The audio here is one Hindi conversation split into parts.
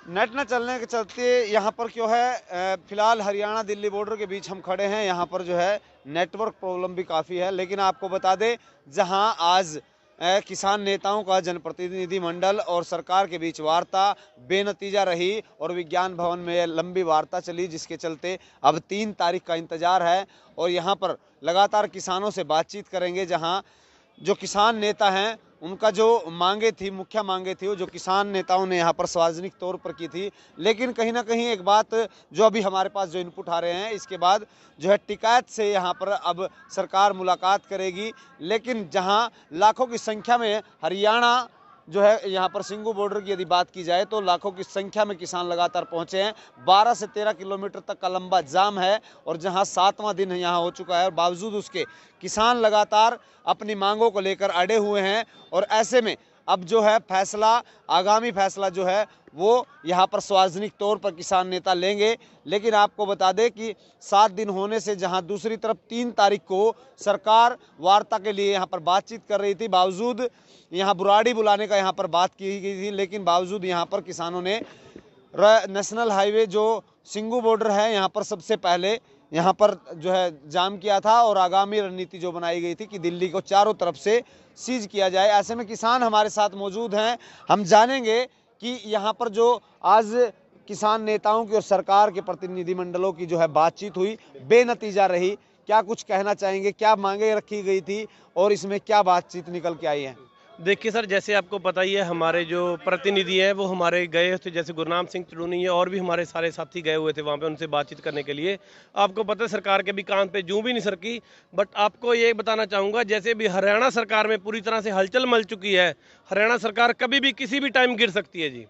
नेट न चलने के चलते यहाँ पर क्यों है, फिलहाल हरियाणा दिल्ली बॉर्डर के बीच हम खड़े हैं। यहाँ पर जो है नेटवर्क प्रॉब्लम भी काफ़ी है, लेकिन आपको बता दें जहाँ आज किसान नेताओं का जनप्रतिनिधि मंडल और सरकार के बीच वार्ता बेनतीजा रही और विज्ञान भवन में लंबी वार्ता चली, जिसके चलते अब 3 तारीख का इंतजार है और यहाँ पर लगातार किसानों से बातचीत करेंगे। जहाँ जो किसान नेता हैं उनका जो मांगे थी, मुख्य मांगे थी, वो जो किसान नेताओं ने यहाँ पर सार्वजनिक तौर पर की थी। लेकिन कहीं ना कहीं एक बात जो अभी हमारे पास जो इनपुट आ रहे हैं, इसके बाद जो है टिकैत से यहाँ पर अब सरकार मुलाकात करेगी। लेकिन जहाँ लाखों की संख्या में हरियाणा जो है यहाँ पर सिंगू बॉर्डर की यदि बात की जाए तो लाखों की संख्या में किसान लगातार पहुंचे हैं। 12 से 13 किलोमीटर तक का लंबा जाम है और जहां 7वां दिन यहाँ हो चुका है और बावजूद उसके किसान लगातार अपनी मांगों को लेकर अड़े हुए हैं। और ऐसे में अब जो है फैसला, आगामी फैसला जो है वो यहाँ पर सार्वजनिक तौर पर किसान नेता लेंगे। लेकिन आपको बता दें कि 7 दिन होने से जहाँ दूसरी तरफ 3 तारीख को सरकार वार्ता के लिए यहाँ पर बातचीत कर रही थी, बावजूद यहाँ बुराड़ी बुलाने का यहाँ पर बात की गई थी, लेकिन बावजूद यहाँ पर किसानों ने नेशनल हाईवे जो सिंगू बॉर्डर है यहाँ पर सबसे पहले यहाँ पर जो है जाम किया था और आगामी रणनीति जो बनाई गई थी कि दिल्ली को चारों तरफ से सीज किया जाए। ऐसे में किसान हमारे साथ मौजूद हैं, हम जानेंगे कि यहाँ पर जो आज किसान नेताओं की और सरकार के प्रतिनिधिमंडलों की जो है बातचीत हुई, बेनतीजा रही, क्या कुछ कहना चाहेंगे, क्या मांगे रखी गई थी और इसमें क्या बातचीत निकल के आई है। देखिए सर, जैसे आपको पता ही है हमारे जो प्रतिनिधि हैं वो हमारे गए थे, जैसे गुरनाम सिंह चड़ूनी है और भी हमारे सारे साथी गए हुए थे वहाँ पे उनसे बातचीत करने के लिए। आपको पता है सरकार के भी कान पे जूं भी नहीं सरकी। बट आपको ये बताना चाहूँगा, जैसे भी हरियाणा सरकार में पूरी तरह से हलचल मच चुकी है। हरियाणा सरकार कभी भी किसी भी टाइम गिर सकती है जी,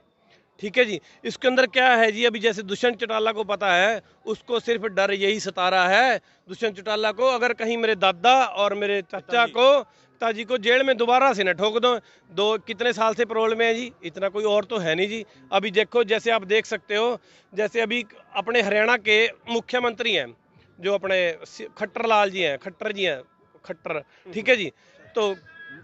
ठीक है जी। इसके अंदर क्या है जी, अभी जैसे दुष्यंत चौटाला को पता है, उसको सिर्फ डर यही सता रहा है दुष्यंत चौटाला को, अगर कहीं मेरे दादा और मेरे चाचा को, पिताजी को जेल में दोबारा से न ठोक दो। कितने साल से पेरोल में है जी, इतना कोई और तो है नहीं जी। अभी देखो, जैसे आप देख सकते हो, जैसे अभी अपने हरियाणा के मुख्यमंत्री हैं जो अपने खट्टर लाल जी हैं, खट्टर जी हैं, खट्टर, ठीक है जी। तो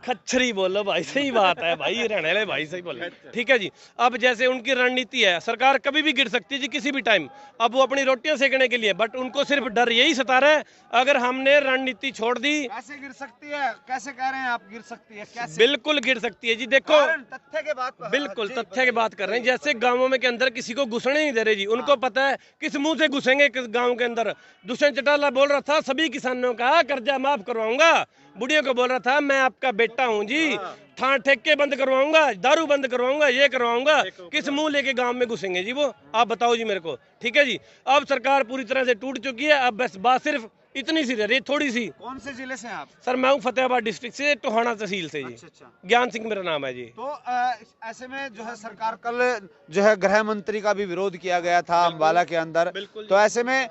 खच्चरी बोलो भाई, सही बात है भाई, रहने वाले भाई सही बोले, ठीक है जी। अब जैसे उनकी रणनीति है, सरकार कभी भी गिर सकती है जी, किसी भी टाइम। अब वो अपनी रोटियां सेकने के लिए, बट उनको सिर्फ डर यही सता रहा है, अगर हमने रणनीति छोड़ दी। कैसे गिर सकती है, कैसे कह रहे हैं आप गिर सकती है, कैसे? बिल्कुल गिर सकती है जी। देखो, तथ्य के बात, बिल्कुल तथ्य की बात कर रहे हैं। जैसे गांवों में के अंदर किसी को घुसने नहीं दे रहे जी, उनको पता है किस मुंह से घुसेंगे किस गांव के अंदर। दुष्यंत चौटाला बोल रहा था सभी किसानों का कर्जा माफ करवाऊंगा, बुढ़ियों को बोल रहा था मैं आपका बेटा हूं जी, ठेके बंद करवाऊंगा, दारू बंद करवाऊंगा, ये करवाऊंगा। किस मुंह लेके गांव में घुसेंगे जी वो, आप बताओ जी मेरे को, ठीक है जी। अब सरकार पूरी तरह से टूट चुकी है, अब बस बात सिर्फ इतनी सी रह रही, थोड़ी सी। कौन से जिले से हैं आप? सर मैं हूँ फतेहाबाद डिस्ट्रिक्ट से, टोहाना तहसील से जी। अच्छा। ज्ञान सिंह मेरा नाम है जी। तो ऐसे में जो है सरकार, कल जो है गृह मंत्री का भी विरोध किया गया था अम्बाला के अंदर, तो ऐसे में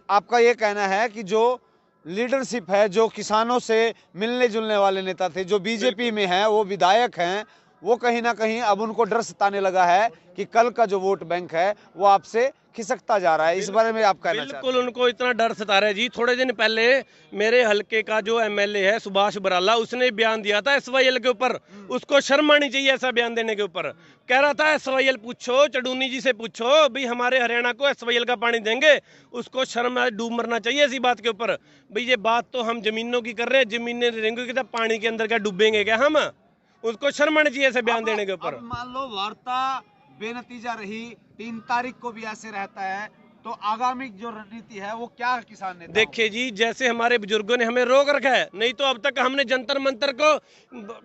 आपका ये कहना है कि जो लीडरशिप है, जो किसानों से मिलने जुलने वाले नेता थे, जो बीजेपी में हैं, वो विधायक हैं, वो कहीं ना कहीं अब उनको डर सताने लगा है कि कल का जो वोट बैंक है वो आपसे खिसकता जा रहा है। इस बारे में आप कहना चाहते हैं? बिल्कुल, उनको इतना डर सता रहा है जी। थोड़े दिन पहले मेरे हलके का जो एमएलए है सुभाष बराला, उसने बयान दिया था एसवाईएल के ऊपर। उसको शर्म आनी चाहिए ऐसा बयान देने के ऊपर। कह रहा था एसवाईएल पूछो, चडूनी जी से पूछो भाई हमारे हरियाणा को एसवाईएल का पानी देंगे। उसको शर्म डूब मरना चाहिए इसी बात के ऊपर। भाई ये बात तो हम जमीनों की कर रहे हैं, जमीनें रहेंगी क्या पानी के अंदर, क्या डूबेंगे क्या हम? उसको शर्म आनी चाहिए ऐसे बयान देने के ऊपर। मान लो वार्ता बेनतीजा रही, 3 तारीख को भी ऐसे रहता है, तो आगामी जो रणनीति है वो क्या किसान नेता? देखिए जी, जैसे हमारे बुजुर्गों ने हमें रोक रखा है, नहीं तो अब तक हमने जंतर मंतर को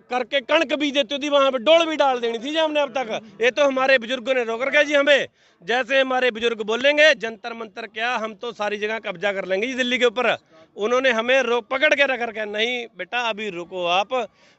करके कणक बीज देती थी, वहां पे डोल भी डाल देनी थी जी हमने अब तक। ये तो हमारे बुजुर्गों ने रोक रखा है जी हमें। जैसे हमारे बुजुर्ग बोलेंगे जंतर मंतर क्या, हम तो सारी जगह कब्जा कर लेंगे जी दिल्ली के ऊपर। उन्होंने हमें रोक पकड़ के रख रखा, नहीं बेटा अभी रुको आप।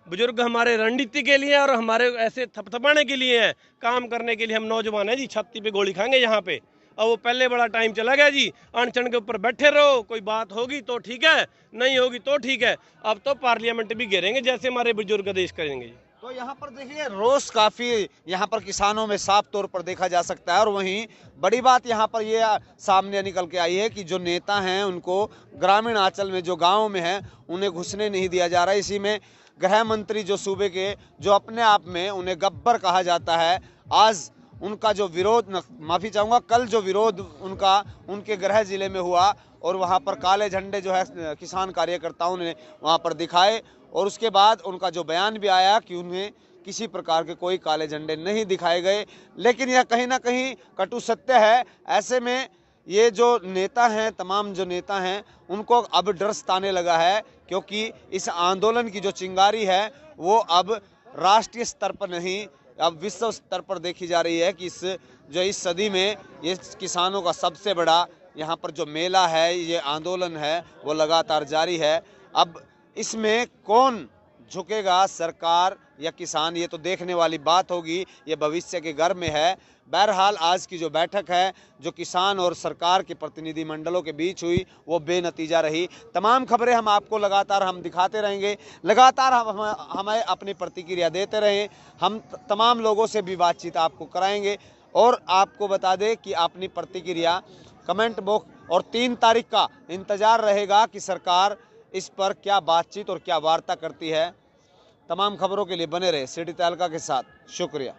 बुजुर्ग हमारे रणनीति के लिए और हमारे ऐसे थपथपाने के लिए हैं, काम करने के लिए हम नौजवान हैं जी, छाती पे गोली खाएंगे यहाँ पे। अब वो पहले बड़ा टाइम चला गया जी, अनशन के ऊपर बैठे रहो, कोई बात होगी तो ठीक है, नहीं होगी तो ठीक है। अब तो पार्लियामेंट भी घेरेंगे जैसे हमारे बुजुर्ग देश करेंगे जी। तो यहाँ पर देखिए रोष काफी यहाँ पर किसानों में साफ तौर पर देखा जा सकता है। और वहीं बड़ी बात यहाँ पर ये सामने निकल के आई है कि जो नेता हैं उनको ग्रामीण आंचल में, जो गाँव में है, उन्हें घुसने नहीं दिया जा रहा है। इसी में गृह मंत्री जो सूबे के, जो अपने आप में उन्हें गब्बर कहा जाता है, आज उनका जो विरोध, माफ़ी चाहूँगा, कल जो विरोध उनका उनके गृह जिले में हुआ और वहाँ पर काले झंडे जो है किसान कार्यकर्ताओं ने वहाँ पर दिखाए और उसके बाद उनका जो बयान भी आया कि उन्हें किसी प्रकार के कोई काले झंडे नहीं दिखाए गए, लेकिन यह कहीं ना कहीं कटु सत्य है। ऐसे में ये जो नेता हैं, तमाम जो नेता हैं, उनको अब डर सताने लगा है, क्योंकि इस आंदोलन की जो चिंगारी है वो अब राष्ट्रीय स्तर पर नहीं, अब विश्व स्तर पर देखी जा रही है कि इस सदी में ये किसानों का सबसे बड़ा यहाँ पर जो मेला है, ये आंदोलन है, वो लगातार जारी है। अब इसमें कौन झुकेगा, सरकार या किसान, ये तो देखने वाली बात होगी, ये भविष्य के घर में है। बहरहाल आज की जो बैठक है, जो किसान और सरकार के प्रतिनिधि मंडलों के बीच हुई, वो बेनतीजा रही। तमाम खबरें हम आपको लगातार हम दिखाते रहेंगे, लगातार हमें अपनी प्रतिक्रिया देते रहें। हम तमाम लोगों से भी बातचीत आपको कराएंगे और आपको बता दें कि अपनी प्रतिक्रिया कमेंट बॉक्स, और 3 तारीख का इंतजार रहेगा कि सरकार इस पर क्या बातचीत और क्या वार्ता करती है। तमाम खबरों के लिए बने रहे सिटी तहलका के साथ। शुक्रिया।